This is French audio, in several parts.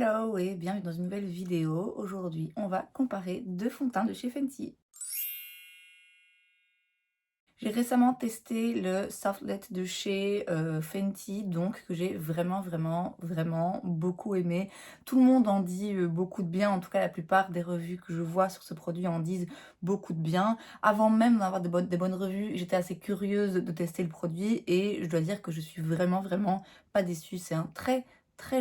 Hello et bienvenue dans une nouvelle vidéo. Aujourd'hui, on va comparer deux fonds de teint de chez Fenty. J'ai récemment testé le Softlet de chez Fenty, donc que j'ai vraiment beaucoup aimé. Tout le monde en dit beaucoup de bien, en tout cas la plupart des revues que je vois sur ce produit en disent beaucoup de bien. Avant même d'avoir des bonnes revues, j'étais assez curieuse de tester le produit et je dois dire que je suis vraiment pas déçue. C'est un très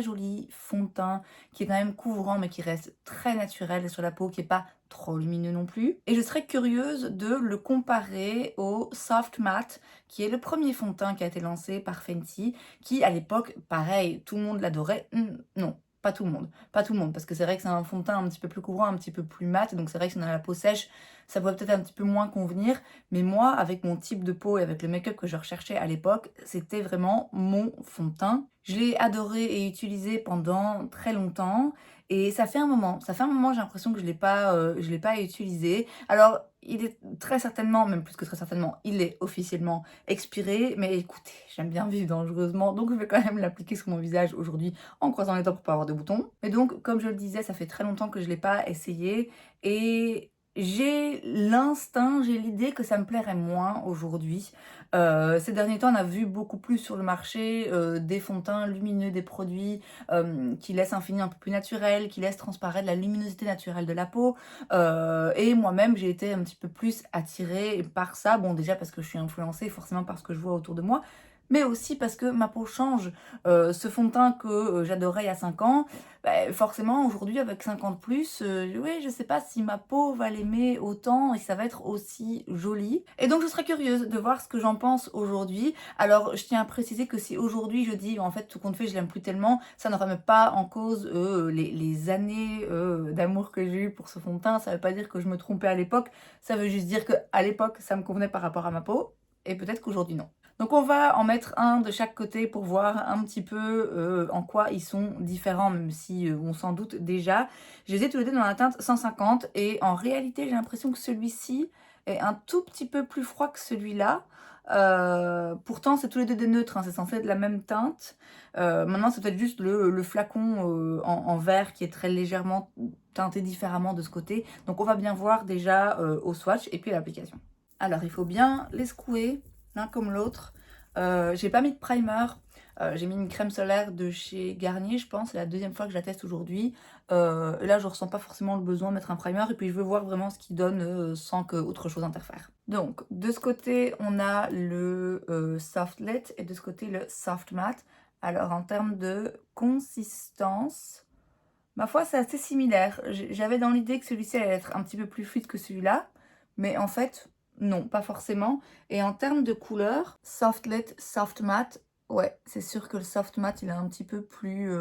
joli fond de teint qui est quand même couvrant mais qui reste très naturel sur la peau, qui est pas trop lumineux non plus. Et je serais curieuse de le comparer au Soft Matte, qui est le premier fond de teint qui a été lancé par Fenty, qui à l'époque, pareil, tout le monde l'adorait. Non, pas tout le monde. Pas tout le monde, parce que c'est vrai que c'est un fond de teint un petit peu plus couvrant, un petit peu plus mat, donc c'est vrai que si on a la peau sèche, ça pourrait peut-être un petit peu moins convenir. Mais moi, avec mon type de peau et avec le make-up que je recherchais à l'époque, c'était vraiment mon fond de teint. Je l'ai adoré et utilisé pendant très longtemps. Et ça fait un moment, j'ai l'impression que je l'ai pas utilisé. Alors, il est très certainement, même plus que très certainement, il est officiellement expiré. Mais écoutez, j'aime bien vivre dangereusement, donc je vais quand même l'appliquer sur mon visage aujourd'hui en croisant les doigts pour pas avoir de boutons. Mais donc, comme je le disais, ça fait très longtemps que je l'ai pas essayé et j'ai l'instinct, j'ai l'idée que ça me plairait moins aujourd'hui. Ces derniers temps, on a vu beaucoup plus sur le marché des fonds de teint lumineux, des produits qui laisse un fini un peu plus naturel, qui laisse transparaître la luminosité naturelle de la peau. Et moi-même, j'ai été un petit peu plus attirée par ça. Bon, déjà parce que je suis influencée, forcément parce que je vois autour de moi, mais aussi parce que ma peau change. Ce fond de teint que j'adorais il y a 5 ans, bah, forcément aujourd'hui avec 50 plus, oui, je sais pas si ma peau va l'aimer autant et ça va être aussi joli. Et donc je serais curieuse de voir ce que j'en pense aujourd'hui. Alors je tiens à préciser que si aujourd'hui je dis en fait tout compte fait je l'aime plus tellement, ça ne remet pas en cause les années d'amour que j'ai eu pour ce fond de teint. Ça veut pas dire que je me trompais à l'époque, ça veut juste dire que à l'époque ça me convenait par rapport à ma peau et peut-être qu'aujourd'hui non. Donc on va en mettre un de chaque côté pour voir un petit peu en quoi ils sont différents, même si on s'en doute déjà. Je les ai tous les deux dans la teinte 150 et en réalité j'ai l'impression que celui-ci est un tout petit peu plus froid que celui-là. Pourtant c'est tous les deux des neutres, hein, c'est censé être la même teinte. Maintenant c'est peut-être juste le flacon en verre qui est très légèrement teinté différemment de ce côté. Donc on va bien voir déjà au swatch et puis à l'application. Alors il faut bien les secouer l'un comme l'autre. J'ai pas mis de primer, j'ai mis une crème solaire de chez Garnier, je pense, c'est la deuxième fois que je la teste aujourd'hui. Et là je ressens pas forcément le besoin de mettre un primer et puis je veux voir vraiment ce qu'il donne sans que autre chose interfère. Donc de ce côté on a le Softlet et de ce côté le Soft Matte. Alors en termes de consistance, ma foi c'est assez similaire. J'avais dans l'idée que celui-ci allait être un petit peu plus fluide que celui-là, mais en fait non, pas forcément. Et en termes de couleur, Softlet, Soft Matte, ouais, c'est sûr que le Soft Matte, il est un petit peu plus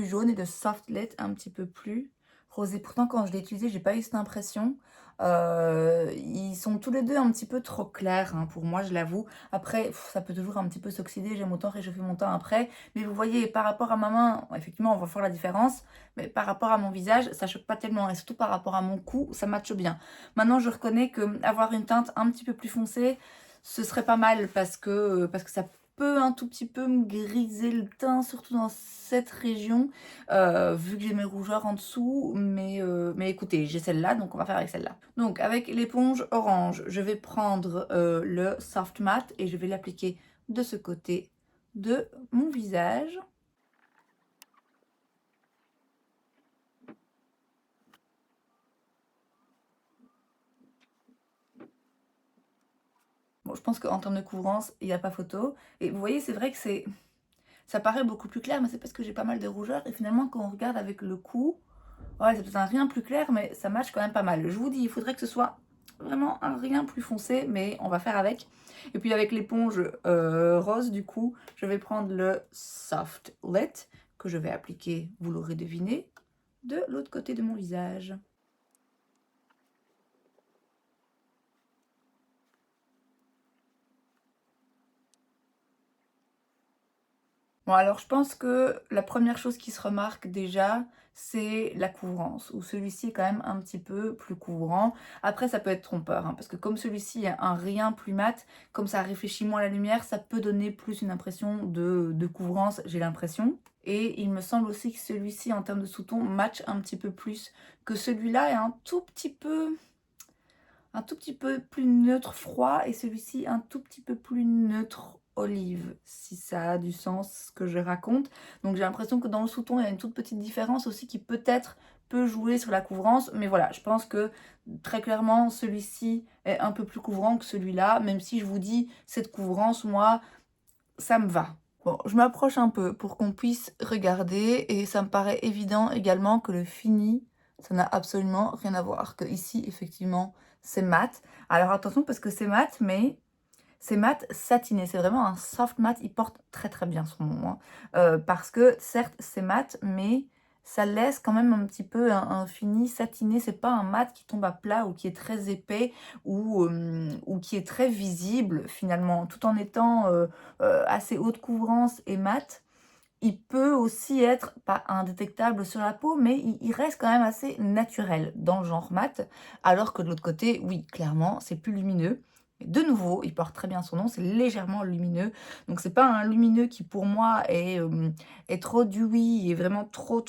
jaune et le Softlet un petit peu plus rosé. Pourtant, quand je l'ai utilisé, j'ai pas eu cette impression. Ils sont tous les deux un petit peu trop clairs, hein, pour moi, je l'avoue. Après, ça peut toujours un petit peu s'oxyder, j'aime autant réchauffer mon teint après. Mais vous voyez, par rapport à ma main, effectivement, on va voir la différence. Mais par rapport à mon visage, ça choque pas tellement. Et surtout par rapport à mon cou, ça matche bien. Maintenant, je reconnais que avoir une teinte un petit peu plus foncée, ce serait pas mal parce que ça peut un tout petit peu me griser le teint, surtout dans cette région, vu que j'ai mes rougeurs en dessous. Mais écoutez, j'ai celle-là, donc on va faire avec celle-là. Donc, avec l'éponge orange, je vais prendre le Soft Matte et je vais l'appliquer de ce côté de mon visage. Bon, je pense qu'en termes de couvrance, il n'y a pas photo. Et vous voyez, c'est vrai que ça paraît beaucoup plus clair, mais c'est parce que j'ai pas mal de rougeur. Et finalement, quand on regarde avec le cou, ouais, c'est peut-être un rien plus clair, mais ça match quand même pas mal. Je vous dis, il faudrait que ce soit vraiment un rien plus foncé, mais on va faire avec. Et puis avec l'éponge rose, du coup, je vais prendre le Soft Lit, que je vais appliquer, vous l'aurez deviné, de l'autre côté de mon visage. Bon alors je pense que la première chose qui se remarque déjà, c'est la couvrance, où celui-ci est quand même un petit peu plus couvrant. Après ça peut être trompeur, hein, parce que comme celui-ci est un rien plus mat, comme ça réfléchit moins la lumière, ça peut donner plus une impression de couvrance, j'ai l'impression. Et il me semble aussi que celui-ci, en termes de sous-ton, match un petit peu plus que celui-là est un tout petit peu plus neutre froid et celui-ci un tout petit peu plus neutre olive, si ça a du sens ce que je raconte. Donc j'ai l'impression que dans le sous-ton, il y a une toute petite différence aussi qui peut-être peut jouer sur la couvrance. Mais voilà, je pense que très clairement, celui-ci est un peu plus couvrant que celui-là, même si je vous dis, cette couvrance, moi, ça me va. Bon, je m'approche un peu pour qu'on puisse regarder et ça me paraît évident également que le fini, ça n'a absolument rien à voir. Que ici, effectivement, c'est mat. Alors attention parce que c'est mat, mais c'est mat satiné. C'est vraiment un soft mat. Il porte très très bien son nom, hein. Parce que certes, c'est mat, mais ça laisse quand même un petit peu un fini satiné. C'est pas un mat qui tombe à plat ou qui est très épais ou qui est très visible finalement, tout en étant assez haute couvrance et mat. Il peut aussi être, pas indétectable sur la peau, mais il reste quand même assez naturel dans le genre mat, alors que de l'autre côté, oui, clairement, c'est plus lumineux. Et de nouveau, il porte très bien son nom, c'est légèrement lumineux. Donc c'est pas un lumineux qui pour moi est trop dewy et vraiment trop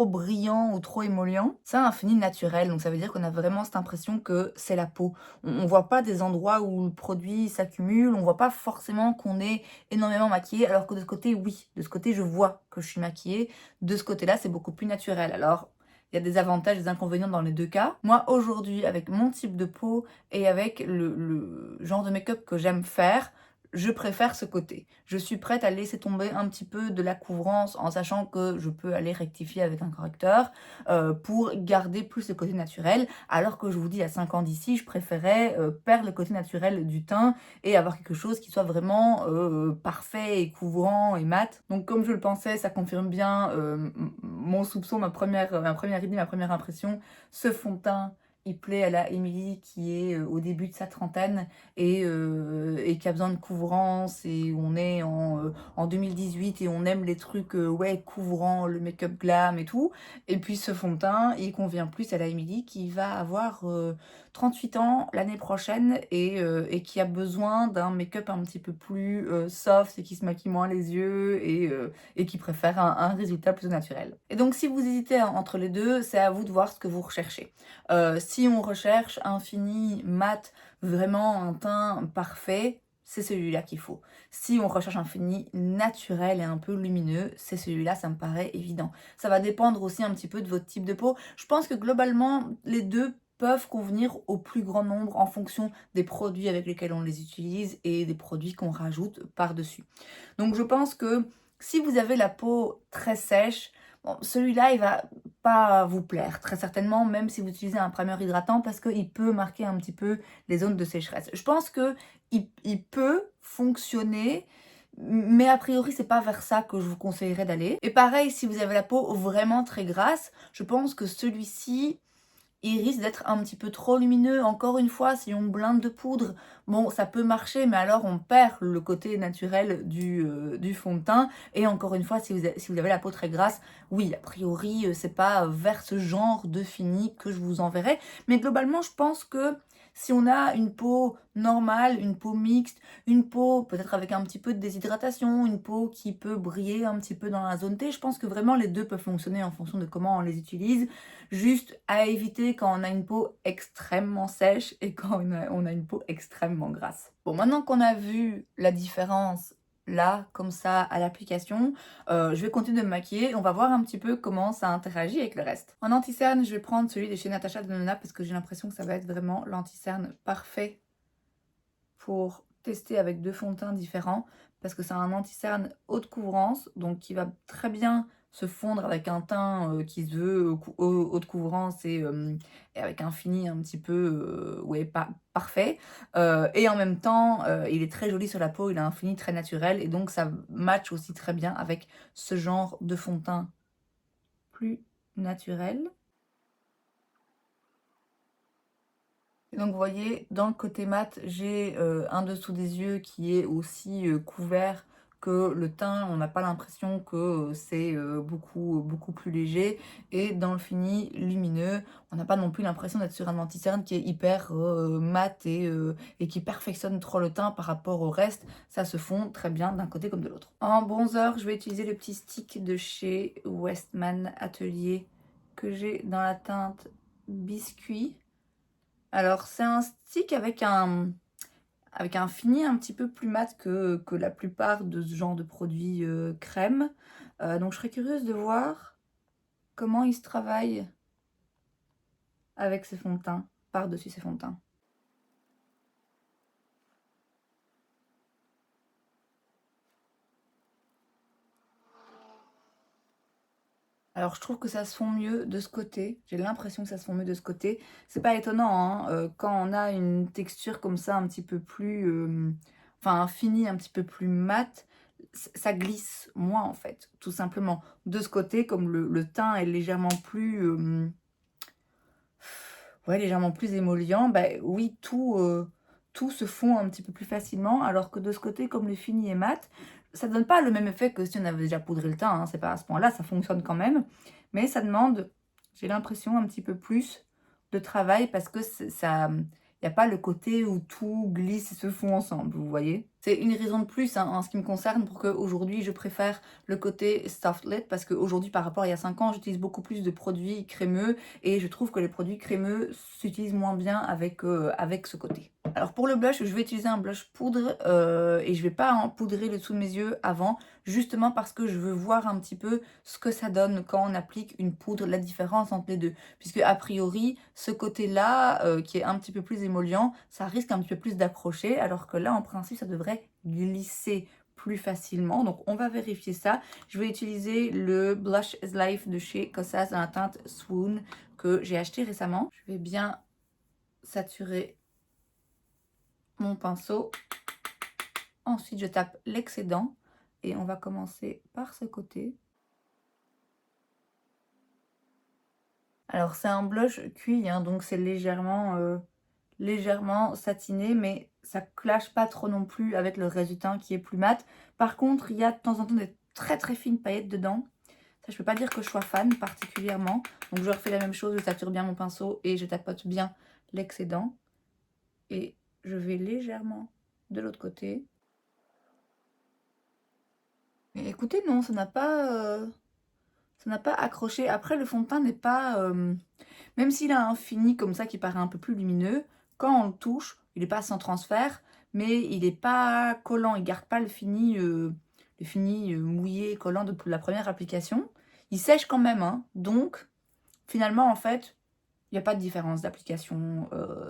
brillant ou trop émollient. C'est un fini naturel, donc ça veut dire qu'on a vraiment cette impression que c'est la peau. On voit pas des endroits où le produit s'accumule, on voit pas forcément qu'on est énormément maquillée, alors que de ce côté, oui. De ce côté, je vois que je suis maquillée. De ce côté-là, c'est beaucoup plus naturel. Alors, il y a des avantages et des inconvénients dans les deux cas. Moi, aujourd'hui, avec mon type de peau et avec le genre de make-up que j'aime faire, je préfère ce côté. Je suis prête à laisser tomber un petit peu de la couvrance en sachant que je peux aller rectifier avec un correcteur pour garder plus le côté naturel. Alors que je vous dis, à 5 ans d'ici, je préférais perdre le côté naturel du teint et avoir quelque chose qui soit vraiment parfait et couvrant et mat. Donc comme je le pensais, ça confirme bien mon soupçon, ma première idée, ma première impression. Ce fond de teint, il plaît à la Emily qui est au début de sa trentaine et qui a besoin de couvrance et on est en 2018 et on aime les trucs ouais, couvrants, le make-up glam et tout. Et puis ce fond de teint, il convient plus à la Emily qui va avoir 38 ans l'année prochaine et qui a besoin d'un make-up un petit peu plus soft et qui se maquille moins les yeux et qui préfère un résultat plus naturel. Et donc si vous hésitez entre les deux, c'est à vous de voir ce que vous recherchez. Si on recherche un fini mat, vraiment un teint parfait, c'est celui-là qu'il faut. Si on recherche un fini naturel et un peu lumineux, c'est celui-là, ça me paraît évident. Ça va dépendre aussi un petit peu de votre type de peau. Je pense que globalement, les deux peuvent convenir au plus grand nombre en fonction des produits avec lesquels on les utilise et des produits qu'on rajoute par-dessus. Donc je pense que si vous avez la peau très sèche, bon, celui-là, il va pas vous plaire, très certainement, même si vous utilisez un primer hydratant, parce qu'il peut marquer un petit peu les zones de sécheresse. Je pense que il peut fonctionner, mais a priori, c'est pas vers ça que je vous conseillerais d'aller. Et pareil, si vous avez la peau vraiment très grasse, je pense que celui-ci, il risque d'être un petit peu trop lumineux. Encore une fois, si on blinde de poudre, bon, ça peut marcher, mais alors on perd le côté naturel du fond de teint. Et encore une fois, si vous avez la peau très grasse, oui, a priori, c'est pas vers ce genre de fini que je vous enverrai. Mais globalement, je pense que si on a une peau normale, une peau mixte, une peau peut-être avec un petit peu de déshydratation, une peau qui peut briller un petit peu dans la zone T, je pense que vraiment les deux peuvent fonctionner en fonction de comment on les utilise. Juste à éviter quand on a une peau extrêmement sèche et quand on a une peau extrêmement grasse. Bon, maintenant qu'on a vu la différence là, comme ça, à l'application, je vais continuer de me maquiller. On va voir un petit peu comment ça interagit avec le reste. En anti-cerne, je vais prendre celui de chez Natasha Denona parce que j'ai l'impression que ça va être vraiment l'anti-cerne parfait pour tester avec deux fonds de teint différents parce que c'est un anti-cerne haute couvrance, donc qui va très bien se fondre avec un teint qui se veut haute couvrance et avec un fini un petit peu ouais, parfait. Et en même temps, il est très joli sur la peau, il a un fini très naturel et donc ça match aussi très bien avec ce genre de fond de teint plus naturel. Et donc vous voyez, dans le côté mat, j'ai un dessous des yeux qui est aussi couvert que le teint, on n'a pas l'impression que c'est beaucoup plus léger. Et dans le fini lumineux, on n'a pas non plus l'impression d'être sur un anti-cerne qui est hyper mat et qui perfectionne trop le teint par rapport au reste. Ça se fond très bien d'un côté comme de l'autre. En bronzer, je vais utiliser le petit stick de chez Westman Atelier que j'ai dans la teinte biscuit. Alors c'est un stick avec un fini un petit peu plus mat que la plupart de ce genre de produits crème. Donc je serais curieuse de voir comment il se travaille avec ces fonds de teint, par-dessus ces fonds de teint. Alors je trouve que ça se fond mieux de ce côté, j'ai l'impression que ça se fond mieux de ce côté. C'est pas étonnant, hein, quand on a une texture comme ça un petit peu plus, enfin un fini un petit peu plus mat, ça glisse moins en fait, tout simplement. De ce côté, comme le teint est légèrement plus, ouais, légèrement plus émollient, bah oui, tout se fond un petit peu plus facilement, alors que de ce côté, comme le fini est mat, ça donne pas le même effet que si on avait déjà poudré le teint, hein, c'est pas à ce point-là, ça fonctionne quand même, mais ça demande, j'ai l'impression, un petit peu plus de travail parce que ça, il n'y a pas le côté où tout glisse et se fond ensemble, vous voyez. C'est une raison de plus hein, en ce qui me concerne pour qu'aujourd'hui je préfère le côté Soft Lid parce qu'aujourd'hui par rapport à il y a 5 ans, j'utilise beaucoup plus de produits crémeux et je trouve que les produits crémeux s'utilisent moins bien avec ce côté. Alors pour le blush, je vais utiliser un blush poudre et je vais pas en poudrer le dessous de mes yeux avant, justement parce que je veux voir un petit peu ce que ça donne quand on applique une poudre, la différence entre les deux. Puisque a priori, ce côté-là, qui est un petit peu plus émollient, ça risque un petit peu plus d'accrocher, alors que là, en principe, ça devrait glisser plus facilement. Donc on va vérifier ça. Je vais utiliser le Blush is Life de chez Kosas dans la teinte Swoon que j'ai acheté récemment. Je vais bien saturer mon pinceau. Ensuite, je tape l'excédent et on va commencer par ce côté. Alors, c'est un blush cuit, hein, donc c'est légèrement satiné, mais ça clash pas trop non plus avec le reste du teint qui est plus mat. Par contre, il y a de temps en temps des très très fines paillettes dedans. Ça, je peux pas dire que je sois fan particulièrement. Donc, je refais la même chose, je sature bien mon pinceau et je tapote bien l'excédent. Et je vais légèrement de l'autre côté. Et écoutez, non, ça n'a pas accroché. Après, le fond de teint n'est pas... même s'il a un fini comme ça qui paraît un peu plus lumineux, quand on le touche, il n'est pas sans transfert, mais il n'est pas collant. Il ne garde pas le fini mouillé, collant de la première application. Il sèche quand même, hein. Donc, finalement, en fait, il n'y a pas de différence d'application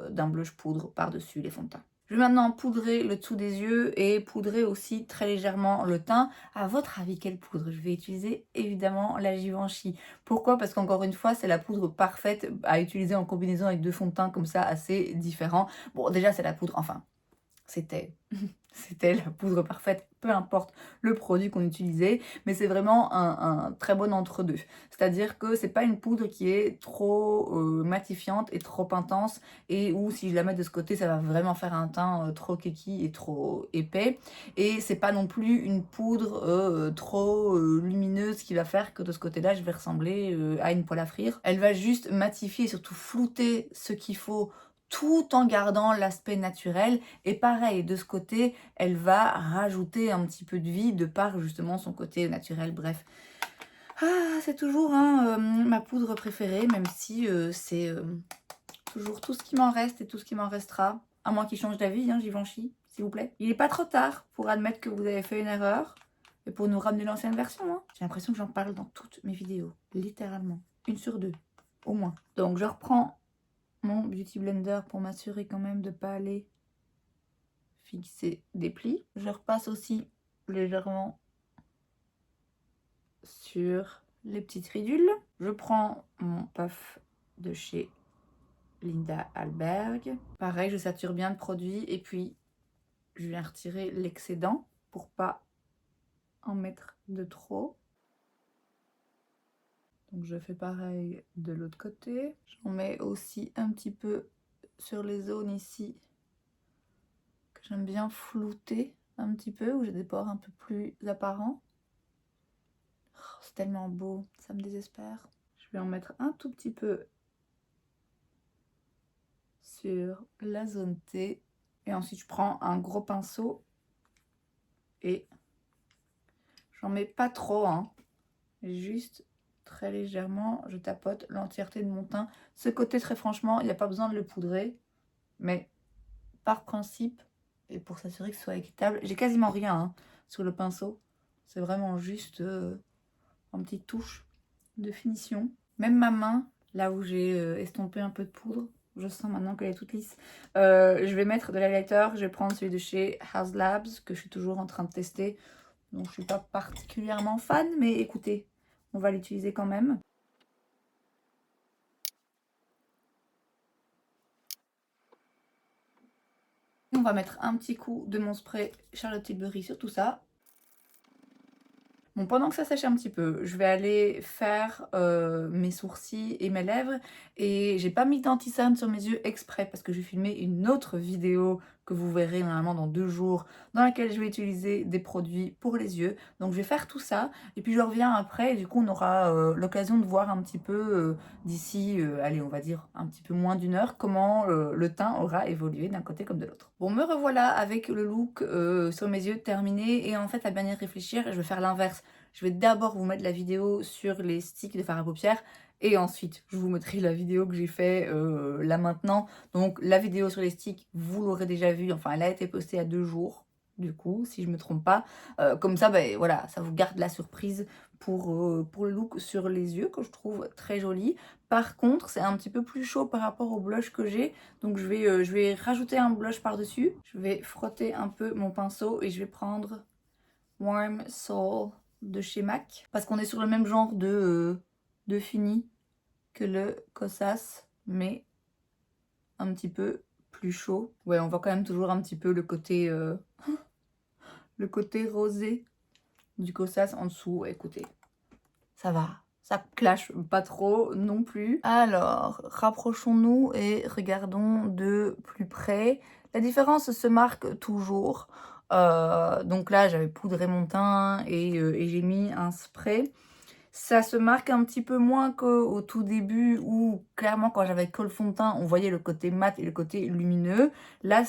d'un blush poudre par-dessus les fonds de teint. Je vais maintenant poudrer le dessous des yeux et poudrer aussi très légèrement le teint. À votre avis, quelle poudre? Je vais utiliser évidemment la Givenchy. Pourquoi? Parce qu'encore une fois, c'est la poudre parfaite à utiliser en combinaison avec deux fonds de teint comme ça assez différents. Bon, déjà, c'est la poudre, enfin, c'était la poudre parfaite, peu importe le produit qu'on utilisait, mais c'est vraiment un très bon entre-deux. C'est-à-dire que c'est pas une poudre qui est trop matifiante et trop intense, et où si je la mets de ce côté, ça va vraiment faire un teint trop keki et trop épais. Et c'est pas non plus une poudre trop lumineuse qui va faire que de ce côté-là, je vais ressembler à une poêle à frire. Elle va juste matifier et surtout flouter ce qu'il faut tout en gardant l'aspect naturel. Et pareil, de ce côté, elle va rajouter un petit peu de vie de par justement son côté naturel. Bref, c'est toujours ma poudre préférée, même si c'est toujours tout ce qui m'en reste et tout ce qui m'en restera. À moins qu'il change d'avis, hein, Givenchy, s'il vous plaît. Il n'est pas trop tard pour admettre que vous avez fait une erreur et pour nous ramener l'ancienne version. Hein. J'ai l'impression que j'en parle dans toutes mes vidéos, littéralement. 1 sur 2, au moins. Donc je reprends mon Beauty Blender pour m'assurer quand même de ne pas aller fixer des plis. Je repasse aussi légèrement sur les petites ridules. Je prends mon puff de chez Linda Alberg. Pareil, je sature bien le produit et puis je viens retirer l'excédent pour pas en mettre de trop. Donc je fais pareil de l'autre côté. J'en mets aussi un petit peu sur les zones ici que j'aime bien flouter un petit peu, où j'ai des pores un peu plus apparents. Oh, c'est tellement beau, ça me désespère. Je vais en mettre un tout petit peu sur la zone T. Et ensuite, je prends un gros pinceau et j'en mets pas trop, hein. Juste très légèrement, je tapote l'entièreté de mon teint. Ce côté, très franchement, il n'y a pas besoin de le poudrer. Mais par principe, et pour s'assurer que ce soit équitable, j'ai quasiment rien hein, sur le pinceau. C'est vraiment juste une petite touche de finition. Même ma main, là où j'ai estompé un peu de poudre, je sens maintenant qu'elle est toute lisse. Je vais mettre de l'highlighter, je vais prendre celui de chez House Labs, que je suis toujours en train de tester. Donc je suis pas particulièrement fan, mais écoutez, on va l'utiliser quand même. On va mettre un petit coup de mon spray Charlotte Tilbury sur tout ça. Bon, pendant que ça sèche un petit peu, je vais aller faire mes sourcils et mes lèvres. Et j'ai pas mis d'anti-cerne sur mes yeux exprès parce que je vais filmer une autre vidéo que vous verrez normalement dans 2 jours, dans laquelle je vais utiliser des produits pour les yeux. Donc je vais faire tout ça et puis je reviens après et du coup on aura l'occasion de voir un petit peu d'ici, allez on va dire un petit peu moins d'1 heure, comment le teint aura évolué d'un côté comme de l'autre. Bon, me revoilà avec le look sur mes yeux terminé et en fait à bien y réfléchir, je vais faire l'inverse. Je vais d'abord vous mettre la vidéo sur les sticks de fard à paupières et ensuite je vous mettrai la vidéo que j'ai fait là maintenant. Donc la vidéo sur les sticks, vous l'aurez déjà vue, enfin elle a été postée il y a 2 jours du coup, si je me trompe pas. Comme ça, ben, voilà, ça vous garde la surprise pour le look sur les yeux que je trouve très joli. Par contre, c'est un petit peu plus chaud par rapport au blush que j'ai. Donc je vais rajouter un blush par-dessus. Je vais frotter un peu mon pinceau et je vais prendre Warm Soul de chez MAC. Parce qu'on est sur le même genre de fini que le Kosas, mais un petit peu plus chaud. Ouais, on voit quand même toujours un petit peu le côté rosé du Kosas en dessous. Écoutez, ça va. Ça clash pas trop non plus. Alors, rapprochons-nous et regardons de plus près. La différence se marque toujours. Donc là, j'avais poudré mon teint et j'ai mis un spray. Ça se marque un petit peu moins qu'au tout début où, clairement, quand j'avais que le fond de teint, on voyait le côté mat et le côté lumineux. Là,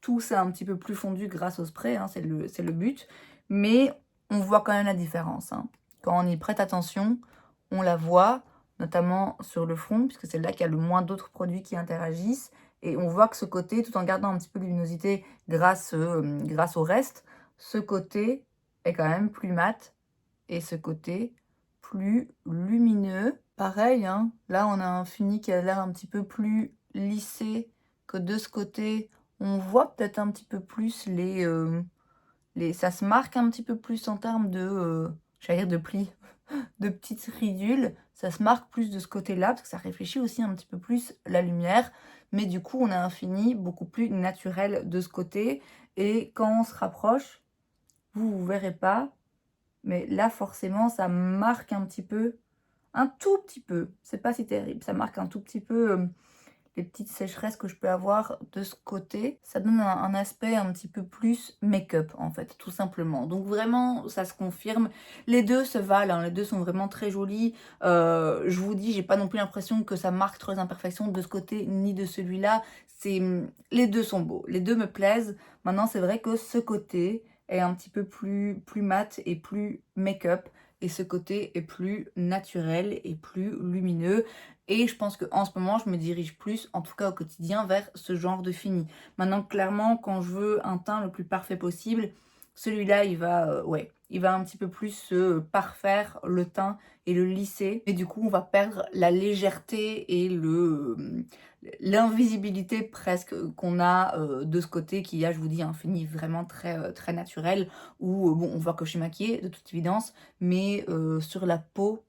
tout c'est un petit peu plus fondu grâce au spray, hein, c'est le but. Mais on voit quand même la différence. Hein. Quand on y prête attention, on la voit, notamment sur le front, puisque c'est là qu'il y a le moins d'autres produits qui interagissent. Et on voit que ce côté, tout en gardant un petit peu de luminosité grâce au reste, ce côté est quand même plus mat et ce côté plus lumineux. Pareil, hein, là on a un fini qui a l'air un petit peu plus lissé que de ce côté. On voit peut-être un petit peu plus ça se marque un petit peu plus en termes j'allais dire de plis, de petites ridules. Ça se marque plus de ce côté-là, parce que ça réfléchit aussi un petit peu plus la lumière. Mais du coup, on a un fini beaucoup plus naturel de ce côté. Et quand on se rapproche, vous verrez pas, mais là, forcément, ça marque un petit peu, un tout petit peu. C'est pas si terrible. Ça marque un tout petit peu les petites sécheresses que je peux avoir de ce côté. Ça donne un aspect un petit peu plus make-up, en fait, tout simplement. Donc vraiment, ça se confirme. Les deux se valent, hein. Les deux sont vraiment très jolis. Je vous dis, j'ai pas non plus l'impression que ça marque trop les imperfections de ce côté ni de celui-là. Les deux sont beaux. Les deux me plaisent. Maintenant, c'est vrai que ce côté est un petit peu plus mat et plus make-up. Et ce côté est plus naturel et plus lumineux. Et je pense qu'en ce moment, je me dirige plus, en tout cas au quotidien, vers ce genre de fini. Maintenant, clairement, quand je veux un teint le plus parfait possible, celui-là, ouais, il va un petit peu plus se parfaire le teint et le lisser. Et du coup, on va perdre la légèreté et l'invisibilité presque qu'on a de ce côté qui a, je vous dis, un fini vraiment très naturel. Où, bon, on voit que je suis maquillée, de toute évidence, mais sur la peau,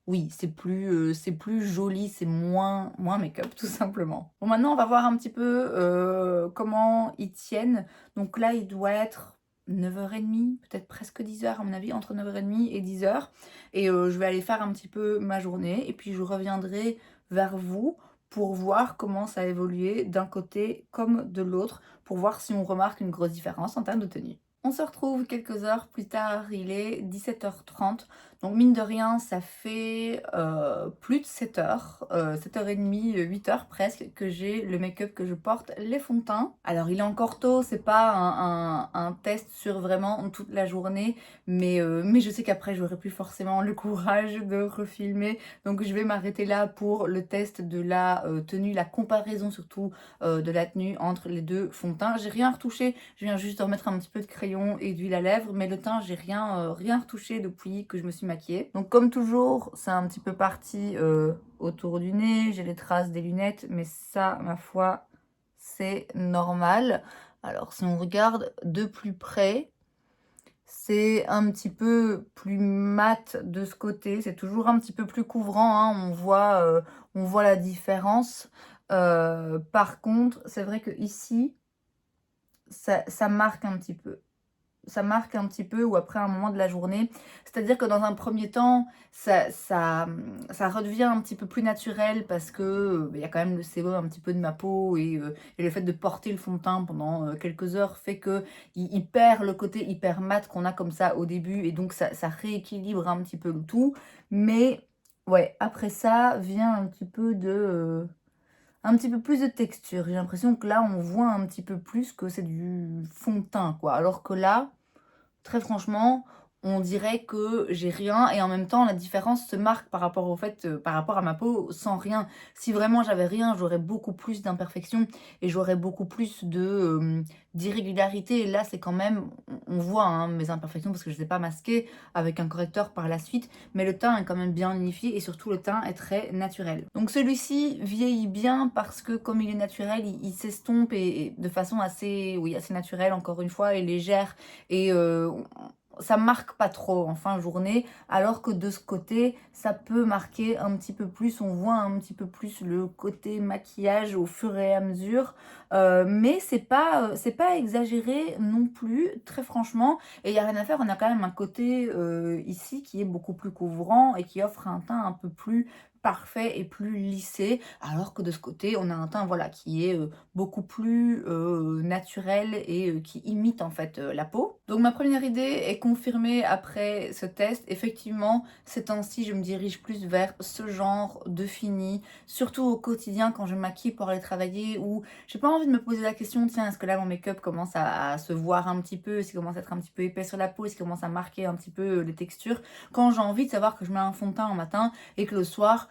oui, c'est plus joli, c'est moins make-up, tout simplement. Bon, maintenant, on va voir un petit peu comment ils tiennent. Donc là, il doit être 9h30, peut-être presque 10h, à mon avis, entre 9h30 et 10h. Et je vais aller faire un petit peu ma journée. Et puis, je reviendrai vers vous pour voir comment ça a évolué d'un côté comme de l'autre, pour voir si on remarque une grosse différence en termes de tenue. On se retrouve quelques heures plus tard, il est 17h30. Donc mine de rien, ça fait plus de 7 heures, 7h30, 8 heures presque, que j'ai le make-up que je porte, les fonds de teint. Alors il est encore tôt, c'est pas un test sur vraiment toute la journée, mais je sais qu'après j'aurai plus forcément le courage de refilmer. Donc je vais m'arrêter là pour le test de la tenue, la comparaison surtout de la tenue entre les deux fonds de teint. J'ai rien retouché, je viens juste de remettre un petit peu de crayon et d'huile à lèvres, mais le teint, j'ai rien retouché depuis que je me suis maquillée. Donc comme toujours, c'est un petit peu parti autour du nez, j'ai les traces des lunettes, mais ça, ma foi, c'est normal. Alors si on regarde de plus près, c'est un petit peu plus mat de ce côté, c'est toujours un petit peu plus couvrant, hein, on voit la différence. Par contre, c'est vrai que ici, ça marque un petit peu. Ça marque un petit peu ou après un moment de la journée. C'est-à-dire que dans un premier temps, ça redevient un petit peu plus naturel parce que il y a quand même le sébum un petit peu de ma peau et le fait de porter le fond de teint pendant quelques heures fait que il perd le côté hyper mat qu'on a comme ça au début et donc ça rééquilibre un petit peu le tout. Mais ouais, après ça vient un petit peu de un petit peu plus de texture. J'ai l'impression que là, on voit un petit peu plus que c'est du fond de teint, quoi. Alors que là, très franchement, on dirait que j'ai rien et en même temps la différence se marque par rapport au fait, par rapport à ma peau sans rien. Si vraiment j'avais rien, j'aurais beaucoup plus d'imperfections et j'aurais beaucoup plus d'irrégularités. Et là, c'est quand même, on voit hein, mes imperfections parce que je ne les ai pas masquées avec un correcteur par la suite, mais le teint est quand même bien unifié et surtout le teint est très naturel. Donc celui-ci vieillit bien parce que comme il est naturel, il s'estompe et de façon assez, oui, assez naturelle encore une fois et légère et ça marque pas trop en fin de journée, alors que de ce côté, ça peut marquer un petit peu plus, on voit un petit peu plus le côté maquillage au fur et à mesure, mais c'est pas exagéré non plus, très franchement, et il n'y a rien à faire, on a quand même un côté ici qui est beaucoup plus couvrant et qui offre un teint un peu plus parfait et plus lissé, alors que de ce côté, on a un teint voilà, qui est beaucoup plus naturel et qui imite en fait la peau. Donc ma première idée est confirmée après ce test. Effectivement, ces temps-ci, je me dirige plus vers ce genre de fini, surtout au quotidien quand je me maquille pour aller travailler ou j'ai pas envie de me poser la question, tiens, est-ce que là mon make-up commence à se voir un petit peu, est-ce qu'il commence à être un petit peu épais sur la peau, est-ce qu'il commence à marquer un petit peu les textures, quand j'ai envie de savoir que je mets un fond de teint en matin et que le soir,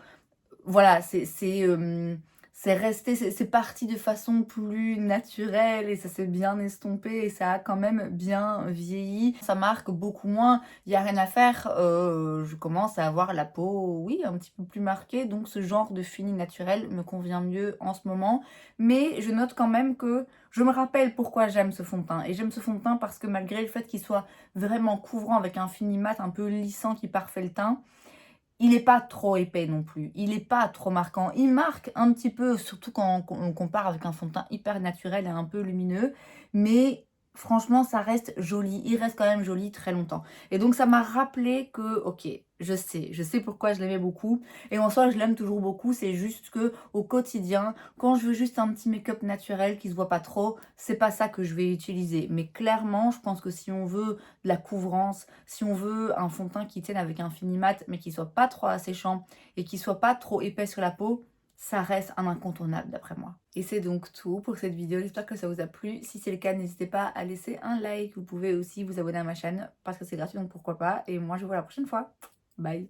voilà, c'est resté, c'est parti de façon plus naturelle et ça s'est bien estompé et ça a quand même bien vieilli. Ça marque beaucoup moins, il n'y a rien à faire. Je commence à avoir la peau, oui, un petit peu plus marquée, donc ce genre de fini naturel me convient mieux en ce moment. Mais je note quand même que je me rappelle pourquoi j'aime ce fond de teint. Et j'aime ce fond de teint parce que malgré le fait qu'il soit vraiment couvrant avec un fini mat un peu lissant qui parfait le teint, il n'est pas trop épais non plus, il n'est pas trop marquant. Il marque un petit peu, surtout quand on compare avec un fond de teint hyper naturel et un peu lumineux, mais franchement, ça reste joli. Il reste quand même joli très longtemps. Et donc, ça m'a rappelé que, ok, je sais pourquoi je l'aimais beaucoup. Et en soi, je l'aime toujours beaucoup. C'est juste que au quotidien, quand je veux juste un petit make-up naturel qui se voit pas trop, c'est pas ça que je vais utiliser. Mais clairement, je pense que si on veut de la couvrance, si on veut un fond de teint qui tienne avec un fini mat, mais qui soit pas trop asséchant et qui soit pas trop épais sur la peau, ça reste un incontournable d'après moi. Et c'est donc tout pour cette vidéo, j'espère que ça vous a plu. Si c'est le cas, n'hésitez pas à laisser un like. Vous pouvez aussi vous abonner à ma chaîne parce que c'est gratuit, donc pourquoi pas. Et moi, je vous vois la prochaine fois. Bye!